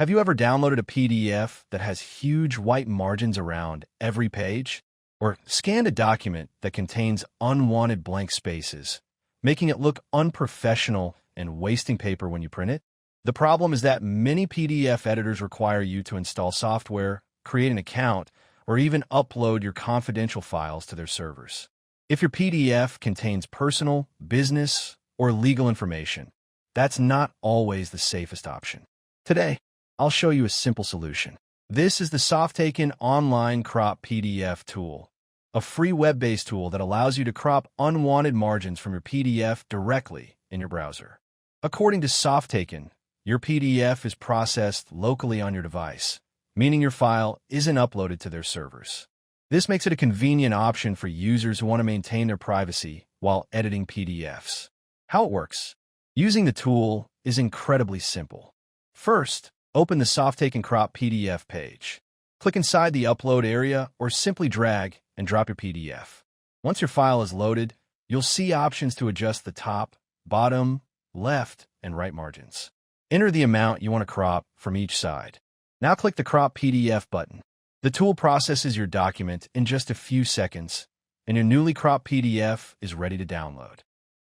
Have you ever downloaded a PDF that has huge white margins around every page? Or scanned a document that contains unwanted blank spaces, making it look unprofessional and wasting paper when you print it? The problem is that many PDF editors require you to install software, create an account, or even upload your confidential files to their servers. If your PDF contains personal, business, or legal information, that's not always the safest option. Today, I'll show you a simple solution. This is the Softaken Online Crop PDF tool, a free web-based tool that allows you to crop unwanted margins from your PDF directly in your browser. According to Softaken, your PDF is processed locally on your device, meaning your file isn't uploaded to their servers. This makes it a convenient option for users who want to maintain their privacy while editing PDFs. How it works? Using the tool is incredibly simple. First, open the Softaken Crop PDF page. Click inside the upload area or simply drag and drop your PDF. Once your file is loaded, you'll see options to adjust the top, bottom, left, and right margins. Enter the amount you want to crop from each side. Now click the Crop PDF button. The tool processes your document in just a few seconds, and your newly cropped PDF is ready to download.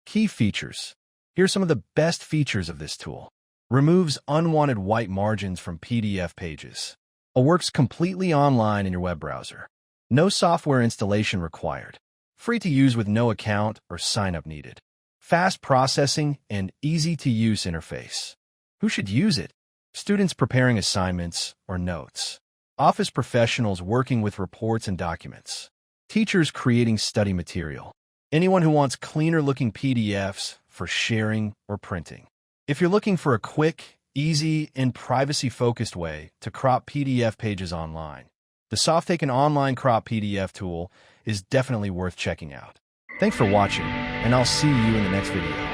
Key features. Here are some of the best features of this tool. Removes unwanted white margins from PDF pages. Works completely online in your web browser. No software installation required. Free to use with no account or sign-up needed. Fast processing and easy-to-use interface. Who should use it? Students preparing assignments or notes. Office professionals working with reports and documents. Teachers creating study material. Anyone who wants cleaner-looking PDFs for sharing or printing. If you're looking for a quick, easy, and privacy-focused way to crop PDF pages online, the Softaken Online Crop PDF tool is definitely worth checking out. Thanks for watching, and I'll see you in the next video.